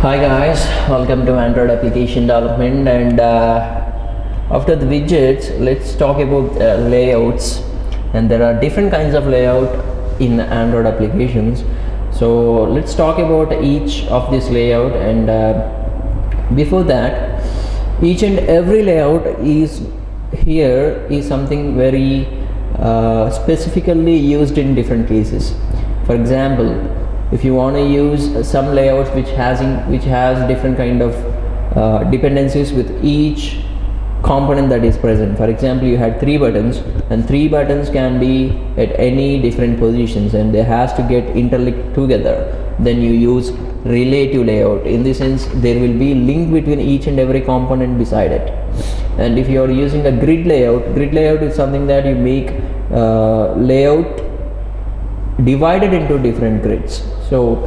Hi guys, welcome to Android application development. And after the widgets, let's talk about layouts. And there are different kinds of layout in Android applications. So let's talk about each of this layout. And before that, each and every layout is something very specifically used in different cases. For example, if you want to use some layouts which has different kind of dependencies with each component that is present. For example, you had 3 buttons, and 3 buttons can be at any different positions and they has to get interlinked together. Then you use relative layout. In this sense, there will be link between each and every component beside it. And if you are using a grid layout is something that you make layout divided into different grids. So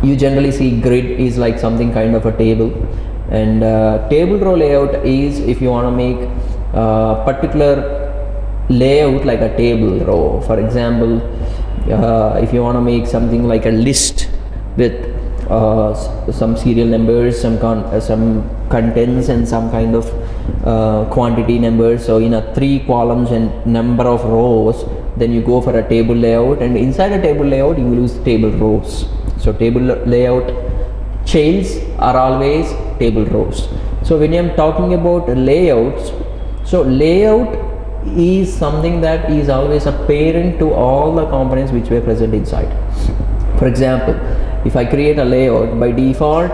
you generally see grid is like something kind of a table, and table row layout is if you want to make a particular layout like a table row. For example, if you want to make something like a list with some serial numbers, some contents, and some kind of quantity numbers. So in a 3 columns and number of rows, then you go for a table layout, and inside a table layout you will use table rows. So table layout childs are always table rows. So when I am talking about layouts, so layout is something that is always a parent to all the components which were present inside. For example, if I create a layout, by default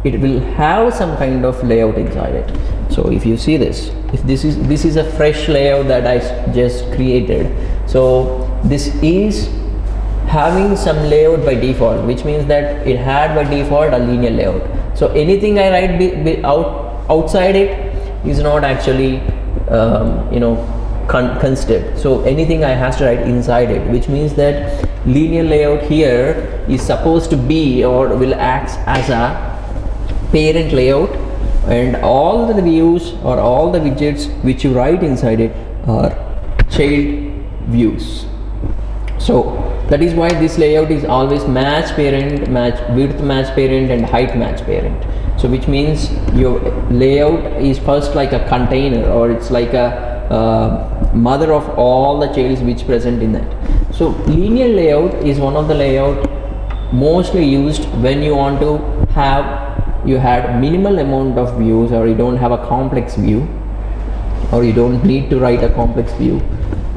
it will have some kind of layout inside it. So if you see this, if this is a fresh layout that I just created, so this is having some layout by default, which means that it had by default a linear layout. So anything I write outside it is not actually considered. So anything I has to write inside it, which means that linear layout here is supposed to be or will act as a parent layout, and all the views or all the widgets which you write inside it are child views. So that is why this layout is always match parent, width match parent, and height match parent. So which means your layout is first like a container, or it's like a mother of all the childs which present in that. So linear layout is one of the layout mostly used when you want to have had minimal amount of views, or you don't have a complex view, or you don't need to write a complex view.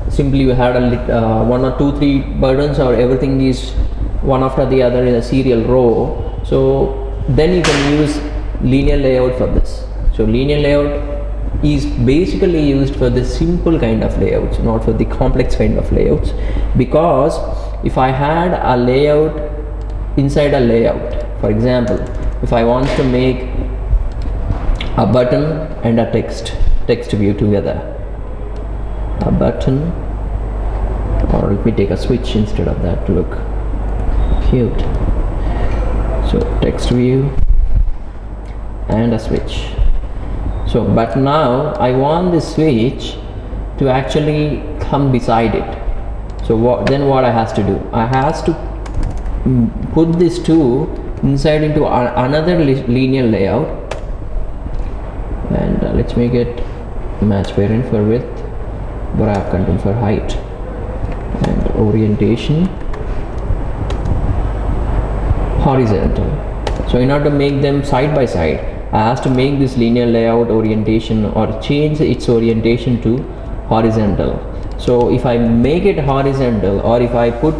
Simply you had a 1 or 2, 3 buttons, or everything is one after the other in a serial row. So then you can use linear layout for this. So linear layout is basically used for the simple kind of layouts, not for the complex kind of layouts. Because if I had a layout inside a layout, for example, if I want to make a button and a text view together, a button, or let me take a switch instead of that to look cute. So text view and a switch. So but now I want this switch to actually come beside it. So what I has to do? I has to put these two inside into another linear layout, and let's make it match parent for width, graph content for height, and orientation horizontal. So in order to make them side by side, I have to make this linear layout orientation or change its orientation to horizontal. So if I make it horizontal, or if I put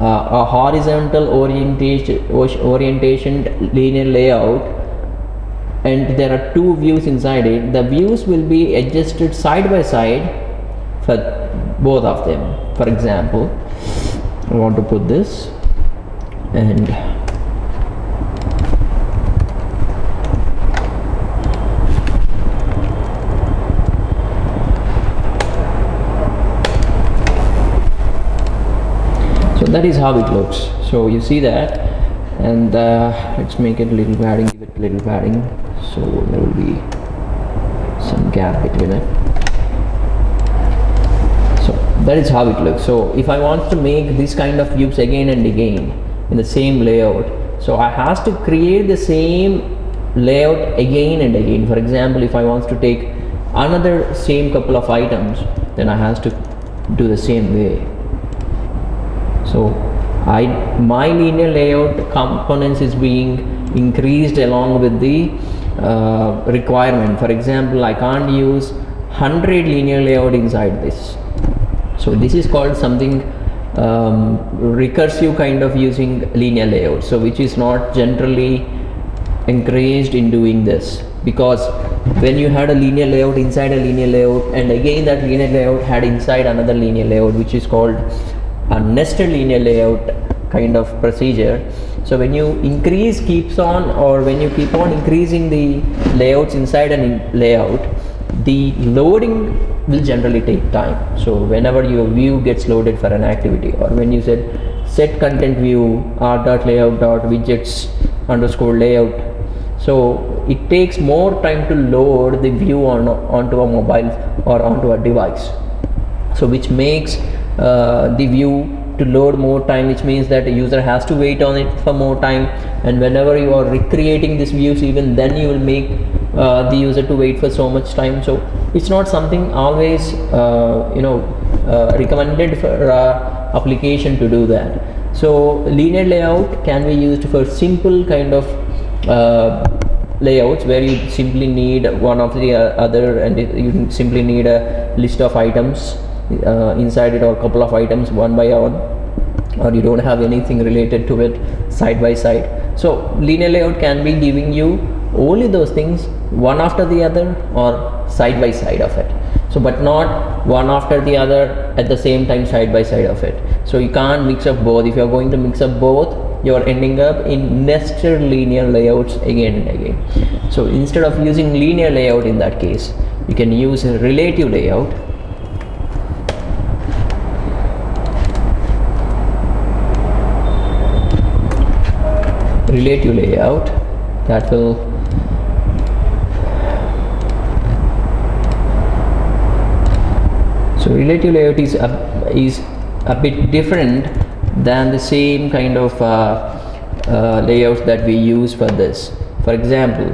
a horizontal orientation linear layout, and there are 2 views inside it, the views will be adjusted side by side for both of them. For example, I want to put this, and so that is how it looks. So you see that, and let's make it a little padding, give it a little padding, so there will be some gap between it. So that is how it looks. So if I want to make this kind of views again and again in the same layout, So I has to create the same layout again and again. For example, if I want to take another same couple of items, then I has to do the same way. So my linear layout components is being increased along with the requirement. For example, I can't use 100 linear layout inside this. So this is called something recursive kind of using linear layout, so which is not generally encouraged in doing this, because when you had a linear layout inside a linear layout, and again that linear layout had inside another linear layout, which is called a nested linear layout kind of procedure. So when you keep on increasing the layouts inside a layout, the loading will generally take time. So whenever your view gets loaded for an activity, or when you set content view r.layout.widgets underscore layout, so it takes more time to load the view onto a mobile or onto a device, so which makes the view to load more time, which means that the user has to wait on it for more time. And whenever you are recreating these views, even then you will make the user to wait for so much time. So it's not something always recommended for application to do that. So linear layout can be used for simple kind of layouts where you simply need one after the other, and you simply need a list of items inside it, or a couple of items one by one, or you don't have anything related to it side by side. So linear layout can be giving you only those things one after the other or side by side of it, so but not one after the other at the same time side by side of it. So you can't mix up both. If you are going to mix up both, you are ending up in nested linear layouts again and again. So instead of using linear layout, in that case you can use a relative layout. Relative layout that will relative layout is a bit different than the same kind of layouts that we use for this. For example,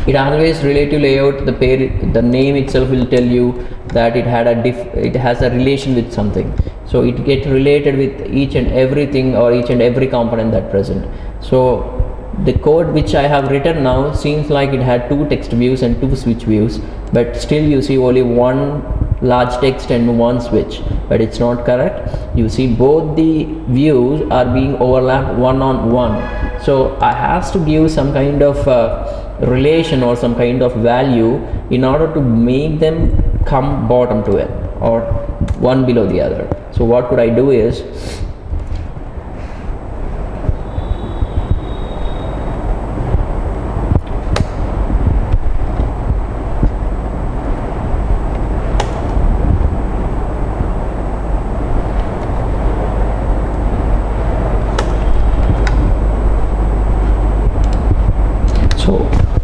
it always relative layout, the name itself will tell you that it has a relation with something, so it gets related with each and everything or each and every component that present. So the code which I have written now seems like it had two text views and two switch views, but still you see only one large text and one switch, but it's not correct. You see both the views are being overlapped one on one. So I have to give some kind of relation or some kind of value in order to make them come bottom to it or one below the other. So what could I do is,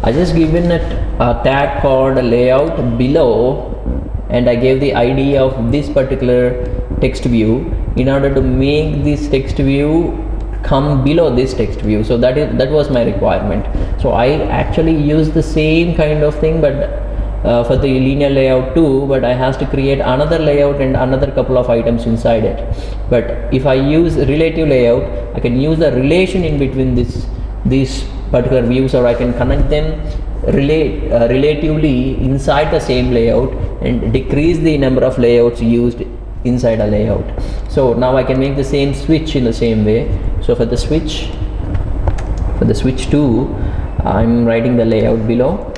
I just given it a tag called layout below, and I gave the ID of this particular text view in order to make this text view come below this text view. So that was my requirement. So I actually use the same kind of thing, but for the linear layout too, but I have to create another layout and another couple of items inside it. But if I use relative layout, I can use the relation in between these particular views, or I can connect them relatively inside the same layout and decrease the number of layouts used inside a layout. So now I can make the same switch in the same way. So for the switch 2, I'm writing the layout below.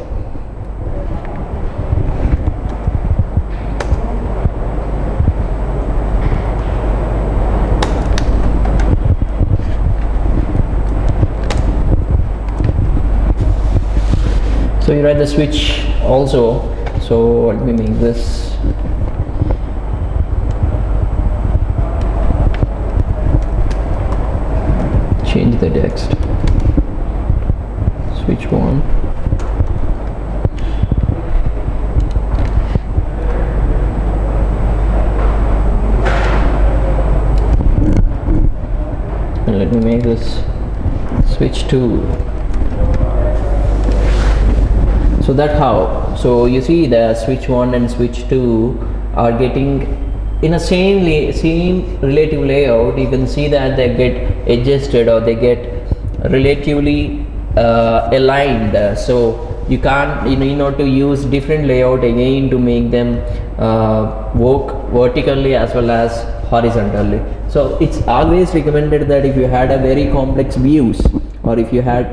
So you write the switch also. So let me make this. Change the text. Switch 1. And let me make this switch 2. So that's how. So you see the switch 1 and switch 2 are getting in a same relative layout. You can see that they get adjusted or they get relatively aligned. So you can't, you need not to use different layout again to make them work vertically as well as horizontally. So it's always recommended that if you had a very complex views, or if you had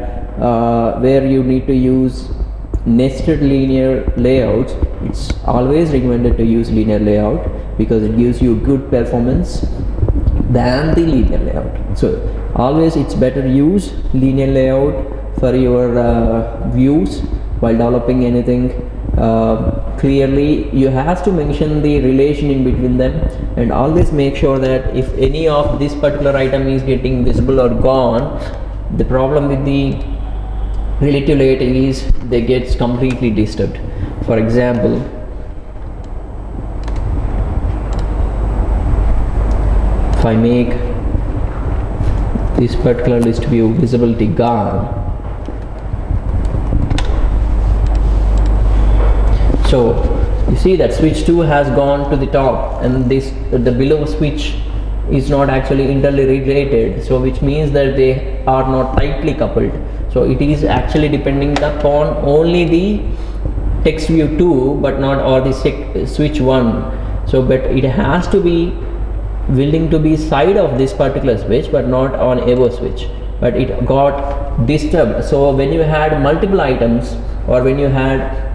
where you need to use nested linear layouts, it's always recommended to use linear layout because it gives you good performance than the linear layout. So always it's better use linear layout for your views while developing anything. Clearly you have to mention the relation in between them, and always make sure that if any of this particular item is getting visible or gone, the problem with the relative layout is they get completely disturbed. For example, if I make this particular list view visibility gone, so you see that switch 2 has gone to the top, and this the below switch is not actually interrelated, so which means that they are not tightly coupled. So it is actually depending upon only the text view 2 but not, or the switch 1. So but it has to be willing to be side of this particular switch but not on above switch, but it got disturbed. So when you had multiple items, or when you had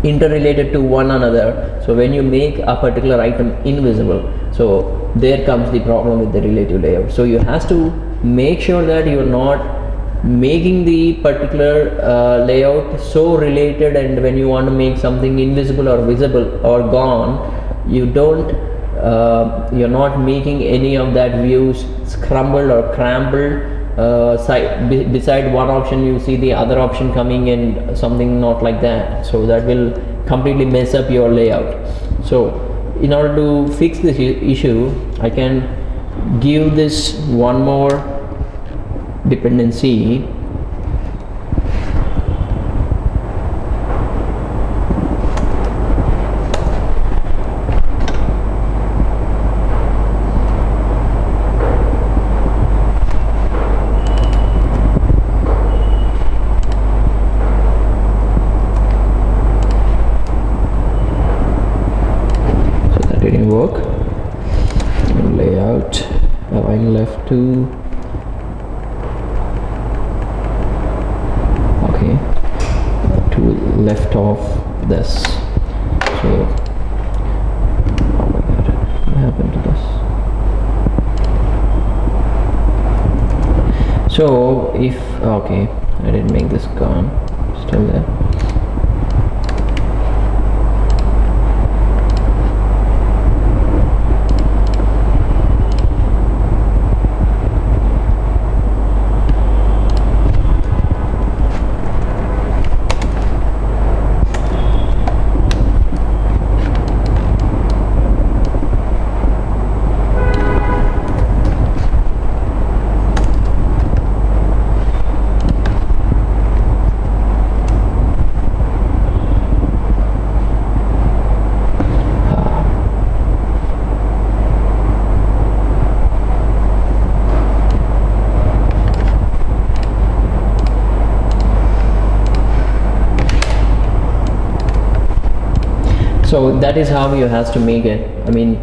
interrelated to one another, so when you make a particular item invisible, so there comes the problem with the relative layout. So you have to make sure that you are not making the particular layout so related, and when you want to make something invisible or visible or gone, you don't you're not making any of that views scrambled or crumbled. Beside one option you see the other option coming, and something not like that, so that will completely mess up your layout. So in order to fix this issue, I can give this one more dependency. Work layout, align left to, okay, to left of this. So oh my god, what happened to this? So if, okay, I didn't make this gone, still there. So that is how you have to make it. I mean,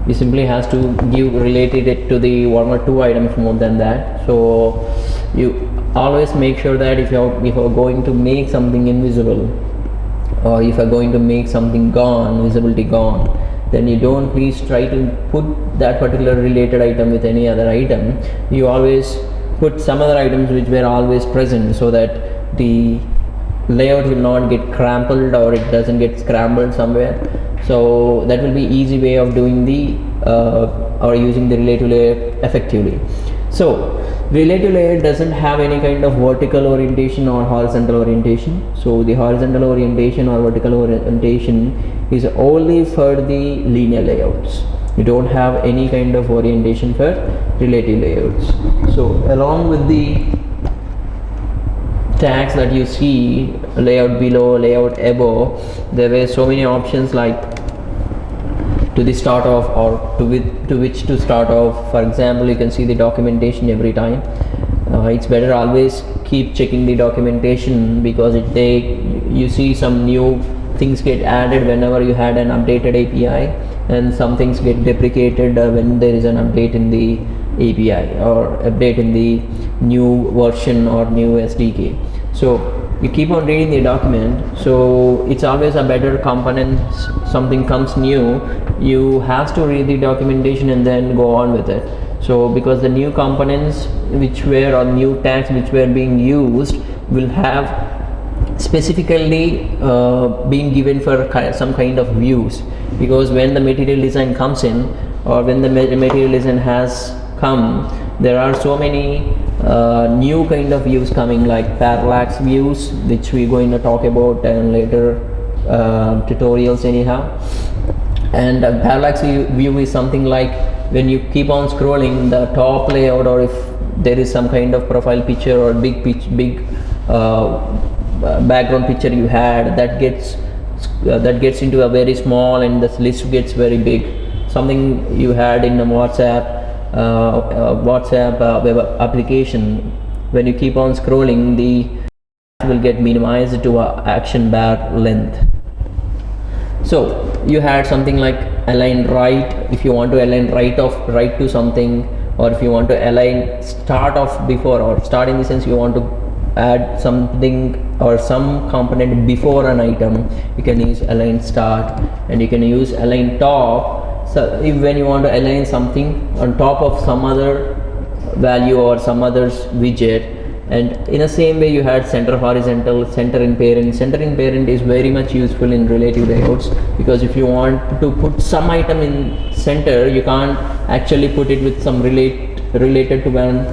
you simply has to give related it to the one or two items more than that. So you always make sure that if you're going to make something invisible, or if you're going to make something gone, visibility gone, then you don't please try to put that particular related item with any other item. You always put some other items which were always present, so that the layout will not get crumpled or it doesn't get scrambled somewhere. So that will be easy way of doing the or using the relative layer effectively. So relative layer doesn't have any kind of vertical orientation or horizontal orientation. So the horizontal orientation or vertical orientation is only for the linear layouts. You don't have any kind of orientation for relative layouts. So along with the tags that you see, layout below, layout above, there were so many options like to the start of or to which to start off. For example, you can see the documentation every time. It's better always keep checking the documentation, because you see some new things get added whenever you had an updated API, and some things get deprecated when there is an update in the API or update in the new version or new SDK. So you keep on reading the document, so it's always a better component. Something comes new, you have to read the documentation and then go on with it. So because the new components or new tags which were being used will have specifically being given for some kind of views, because when the material design comes in, or when the material design has come, there are so many new kind of views coming, like parallax views, which we're going to talk about in later tutorials anyhow. And a parallax view is something like when you keep on scrolling the top layout, or if there is some kind of profile picture or big background picture you had, that gets into a very small, and the list gets very big. Something you had in a WhatsApp web application, when you keep on scrolling, the will get minimized to a action bar length. So you had something like align right, if you want to align right to something, or if you want to align start off before, or start in the sense you want to add something or some component before an item, you can use align start, and you can use align top. So when you want to align something on top of some other value or some other widget, and in the same way you had center horizontal, center in parent. Center in parent is very much useful in relative layouts, because if you want to put some item in center, you can't actually put it with some related to one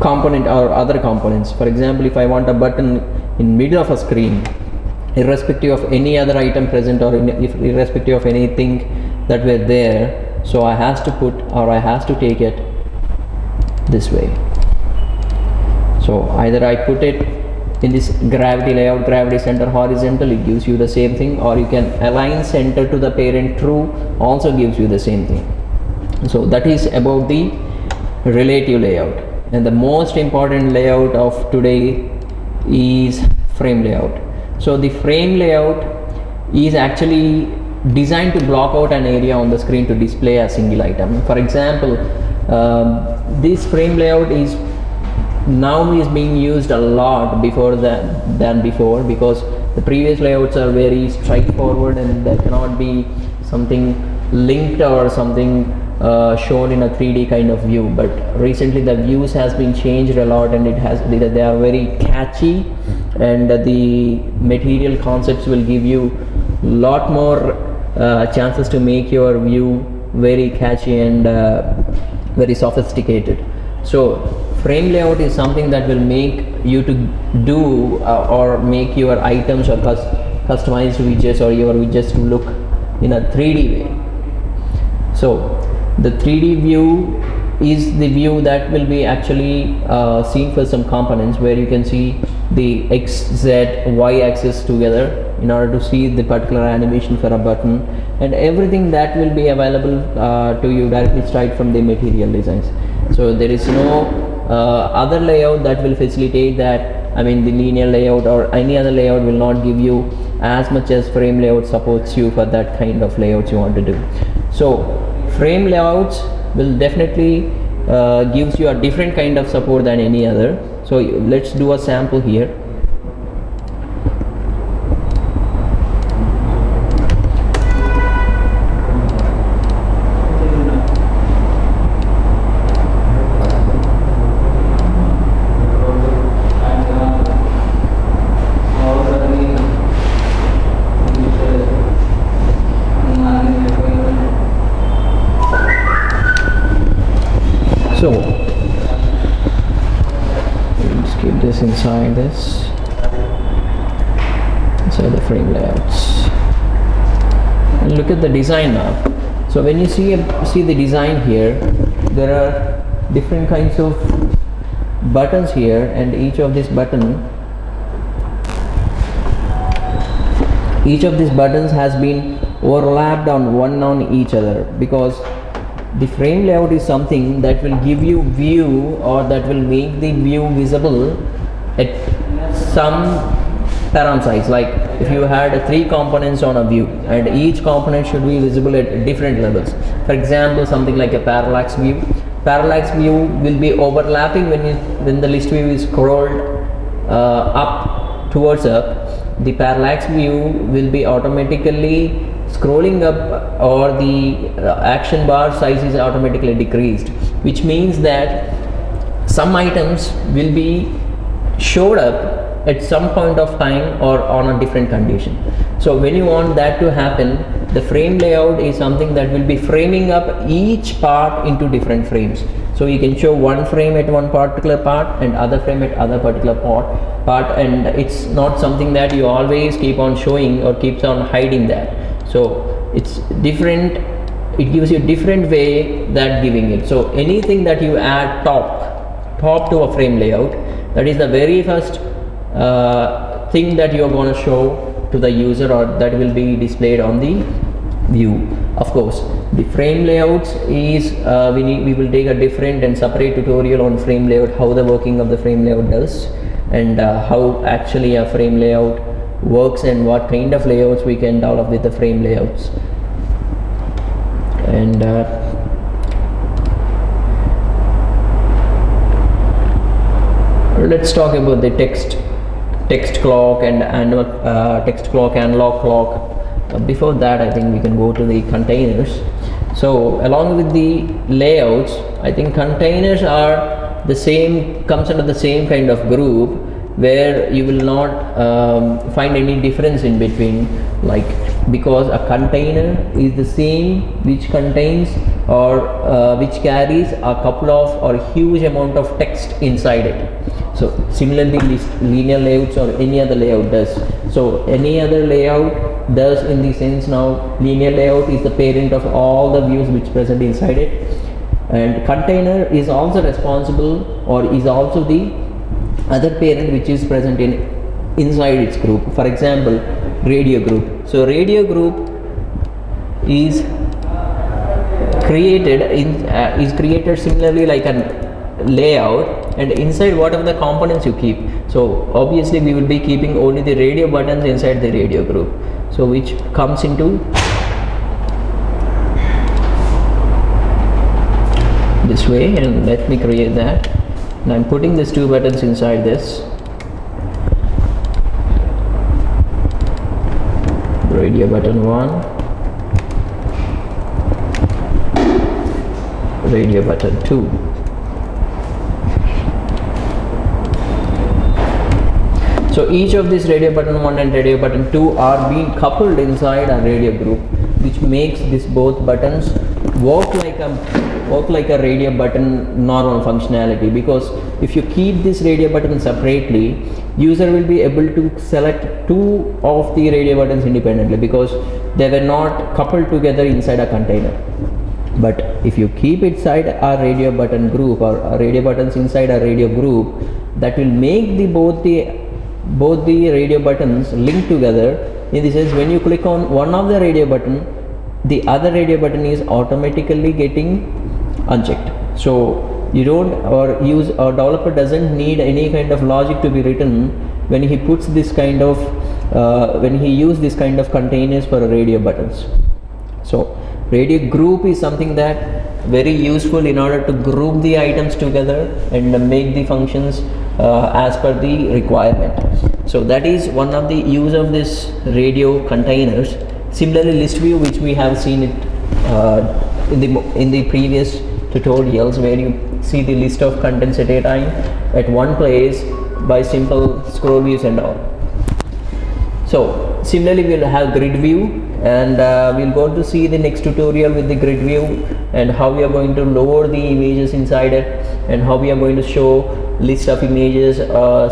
component or other components. For example, if I want a button in middle of a screen, irrespective of any other item present, or irrespective of anything that were there, so I have to take it this way. So either I put it in this gravity layout, gravity center horizontal, it gives you the same thing, or you can align center to the parent true, also gives you the same thing. So that is about the relative layout. And the most important layout of today is frame layout. So the frame layout is actually designed to block out an area on the screen to display a single item. For example, this frame layout is being used a lot than before, because the previous layouts are very straightforward, and there cannot be something linked or something shown in a 3D kind of view. But recently the views has been changed a lot, and they are very catchy, and the material concepts will give you lot more chances to make your view very catchy and very sophisticated. So frame layout is something that will make you to do or make your items or customized widgets or your widgets to look in a 3D way. So the 3D view is the view that will be actually seen for some components, where you can see the X, Z, Y axis together in order to see the particular animation for a button, and everything that will be available to you directly straight from the material designs. So there is no other layout that will facilitate that. I mean, the linear layout or any other layout will not give you as much as frame layout supports you for that kind of layouts you want to do. So frame layouts will definitely gives you a different kind of support than any other. So let's do a sample here. So let's keep this inside the frame layouts, and look at the design now. So when you see the design here, there are different kinds of buttons here, and each of these buttons has been overlapped on each other, because the frame layout is something that will give you view, or that will make the view visible at some param size. Like if you had 3 components on a view, and each component should be visible at different levels. For example, something like a parallax view. Parallax view will be overlapping when the list view is scrolled up towards up. The parallax view will be automatically scrolling up, or the action bar size is automatically decreased, which means that some items will be showed up at some point of time or on a different condition. So when you want that to happen, the frame layout is something that will be framing up each part into different frames. So you can show one frame at one particular part and other frame at other particular part, and it's not something that you always keep on showing or keeps on hiding that. So it's different, it gives you a different way that giving it. So anything that you add top to a frame layout, that is the very first thing that you are going to show to the user, or that will be displayed on the view. Of course, the frame layouts is we will take a different and separate tutorial on frame layout, how the working of the frame layout does, and how actually a frame layout works, and what kind of layouts we can develop with the frame layouts. And let's talk about the text clock and text clock, analog clock. Before that, I think we can go to the containers. So along with the layouts, I think containers are the same, comes under the same kind of group, where you will not find any difference in between, like, because a container is the same which contains or which carries a couple of or a huge amount of text inside it. So similarly, linear layouts or any other layout does. So any other layout does, in the sense now linear layout is the parent of all the views which present inside it, and container is also responsible, or is also the other parent which is present inside its group. For example, radio group. So radio group is created similarly like a layout, and inside whatever the components you keep. So obviously we will be keeping only the radio buttons inside the radio group, so which comes into this way. And let me create that, and I'm putting these 2 buttons inside this radio button 1, radio button 2. So each of these radio button 1 and radio button 2 are being coupled inside a radio group, which makes these both buttons work like a radio button normal functionality. Because if you keep this radio button separately, user will be able to select 2 of the radio buttons independently, because they were not coupled together inside a container. But if you keep it inside a radio button group, or a radio buttons inside a radio group, that will make both the radio buttons link together. In this sense, when you click on one of the radio button, the other radio button is automatically getting unchecked. So you don't, or developer doesn't need any kind of logic to be written when he puts this kind of when he use this kind of containers for radio buttons. So radio group is something that very useful in order to group the items together and make the functions as per the requirement. So that is one of the use of this radio containers. Similarly, list view, which we have seen it in the previous tutorials, where you see the list of contents at a time at one place by simple scroll views and all. So similarly, we'll have grid view, and we'll go to see the next tutorial with the grid view, and how we are going to lower the images inside it, and how we are going to show list of images.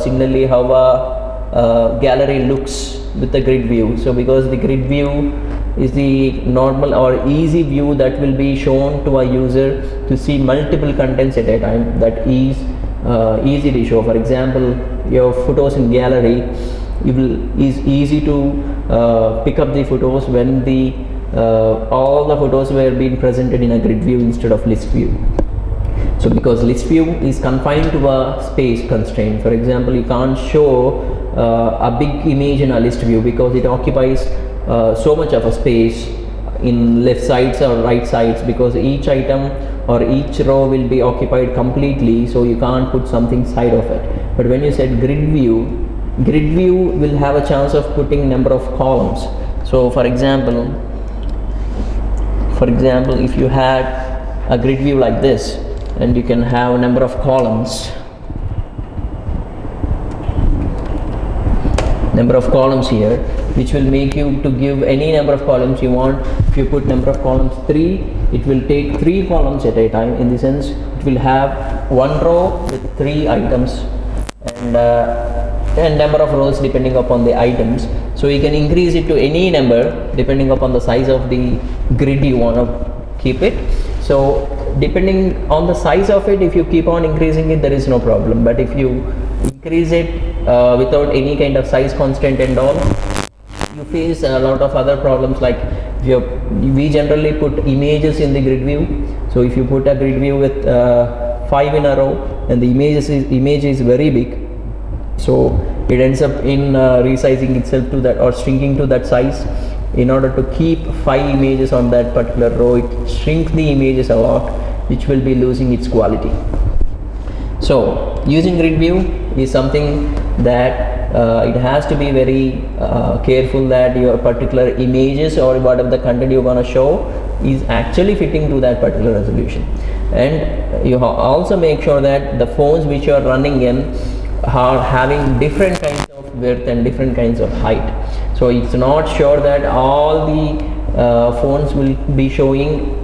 Similarly, how a gallery looks with the grid view. So because the grid view is the normal or easy view that will be shown to a user to see multiple contents at a time, that is easy to show. For example, your photos in gallery, is easy to pick up the photos when the all the photos were being presented in a grid view instead of list view. So because list view is confined to a space constraint. For example, you can't show a big image in a list view because it occupies so much of a space in left sides or right sides, because each item or each row will be occupied completely, so you can't put something side of it. But when you said grid view will have a chance of putting number of columns. So for example, if you had a grid view like this, and you can have a number of columns here, which will make you to give any number of columns you want. If you put number of columns 3, it will take 3 columns at a time. In the sense, it will have one row with 3 items, and number of rows depending upon the items. So you can increase it to any number depending upon the size of the grid you want to keep it. So depending on the size of it, if you keep on increasing it, there is no problem. But if you increase it without any kind of size constraint and all, you face a lot of other problems. Like we generally put images in the grid view. So if you put a grid view with 5 in a row and the image is very big, so it ends up in resizing itself to that or shrinking to that size. In order to keep 5 images on that particular row, it shrinks the images a lot, which will be losing its quality. So using grid view is something that it has to be very careful that your particular images or whatever the content you're going to show is actually fitting to that particular resolution. And you also make sure that the phones which you are running in are having different kinds of width and different kinds of height. So it's not sure that all the phones will be showing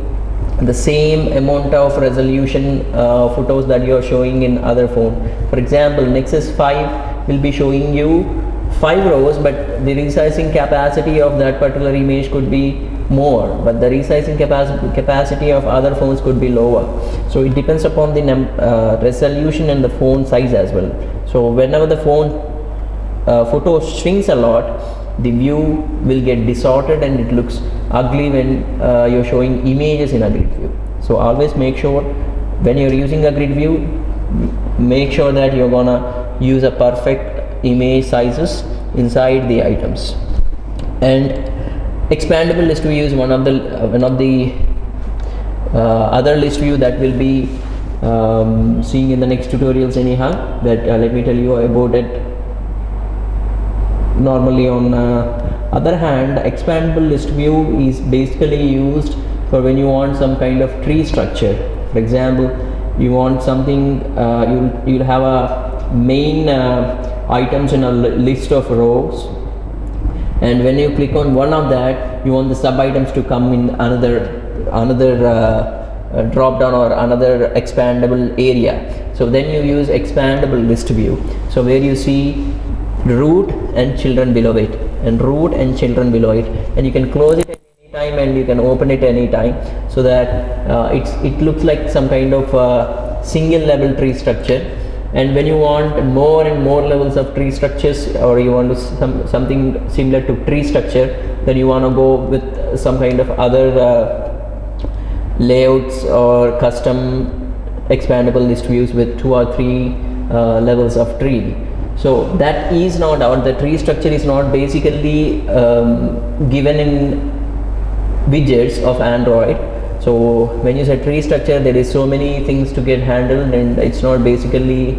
the same amount of resolution photos that you are showing in other phone. For example, Nexus 5 will be showing you 5 rows, but the resizing capacity of that particular image could be more, but the resizing capacity of other phones could be lower. So it depends upon the resolution and the phone size as well. So whenever the phone photo shrinks a lot, the view will get distorted and it looks ugly when you're showing images in a grid view. So always make sure when you're using a grid view, make sure that you're gonna use a perfect image sizes inside the items. And expandable list view is one of the other list view that will be seeing in the next tutorials anyhow. That let me tell you about it. Normally, on other hand, expandable list view is basically used for when you want some kind of tree structure. For example, you want something, you'll have a main items in a list of rows, and when you click on one of that, you want the sub items to come in another drop down or another expandable area. So then you use expandable list view. So where you see root and children below it, and root and children below it, and you can close it at any time and you can open it any time, so that it looks like some kind of single level tree structure. And when you want more and more levels of tree structures, or you want to something similar to tree structure, then you want to go with some kind of other layouts or custom expandable list views with 2 or 3 levels of tree. So that is not the tree structure is not basically given in widgets of Android. So when you say tree structure, there is so many things to get handled, and it's not basically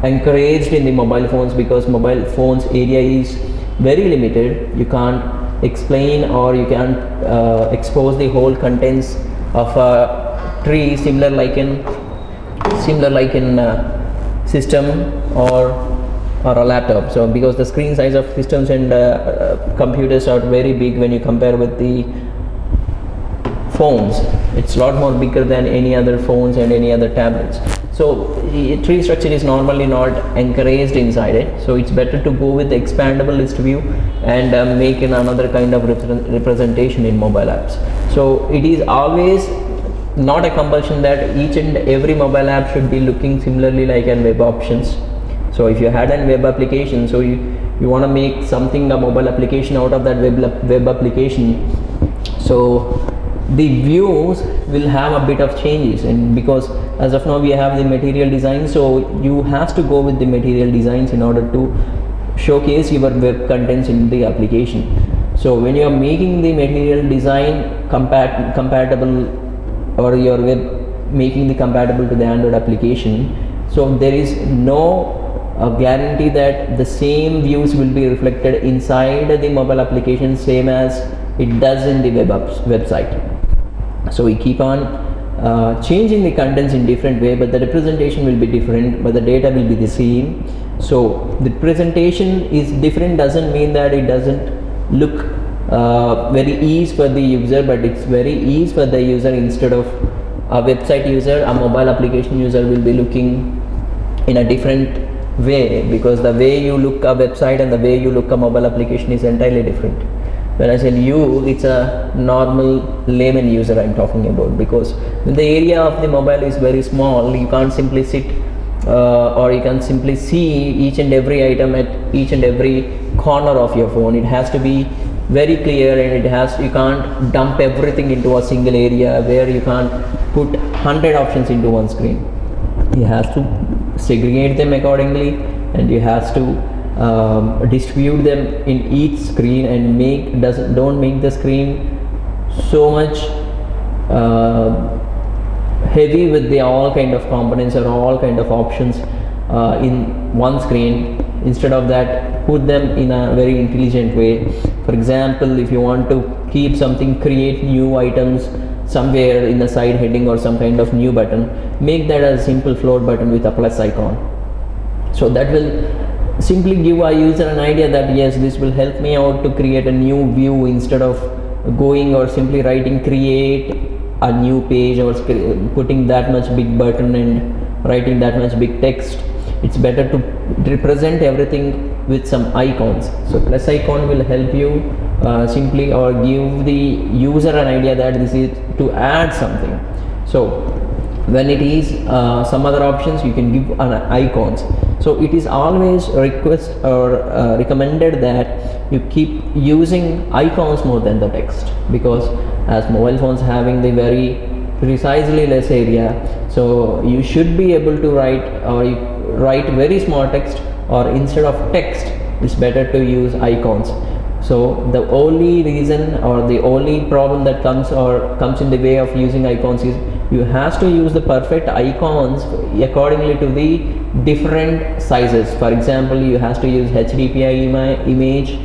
encouraged in the mobile phones, because mobile phones area is very limited. You can't explain or you can't expose the whole contents of a tree similar like in system or a laptop. So because the screen size of systems and computers are very big when you compare with the phones, it's a lot more bigger than any other phones and any other tablets. So tree structure is normally not encouraged inside it, so it's better to go with the expandable list view and make another kind of representation in mobile apps. So it is always not a compulsion that each and every mobile app should be looking similarly like an web options. So if you had a web application, so you want to make something, a mobile application out of that web application, so the views will have a bit of changes, and because as of now we have the material design, so you have to go with the material designs in order to showcase your web contents in the application. So when you are making the material design compatible, or your web making the compatible to the Android application, so there is no guarantee that the same views will be reflected inside the mobile application same as it does in the website. So we keep on changing the contents in different way, but the representation will be different, but the data will be the same. So the presentation is different doesn't mean that it doesn't look very easy for the user, but it's very easy for the user. Instead of a website user, a mobile application user will be looking in a different way, because the way you look a website and the way you look a mobile application is entirely different. When I say you, it's a normal layman user I'm talking about, because when the area of the mobile is very small, you can't simply sit or you can simply see each and every item at each and every corner of your phone. It has to be very clear, and you can't dump everything into a single area where you can't put 100 options into one screen. You have to segregate them accordingly, and you have to distribute them in each screen, and don't make the screen so much heavy with the all kind of components or all kind of options in one screen. Instead of that, put them in a very intelligent way. For example, if you want to keep something, create new items somewhere in the side heading or some kind of new button, make that a simple float button with a plus icon. So that will simply give a user an idea that yes, this will help me out to create a new view, instead of going or simply writing create a new page or putting that much big button and writing that much big text. It's better to represent everything with some icons. So plus icon will help you simply, or give the user an idea that this is to add something. So when it is some other options, you can give an icons. So it is always recommended that you keep using icons more than the text, because as mobile phones having the very precisely less area, so you should be able to write very small text, or instead of text it's better to use icons. So the only reason or the only problem that comes in the way of using icons is you have to use the perfect icons accordingly to the different sizes. For example, you have to use HDPI image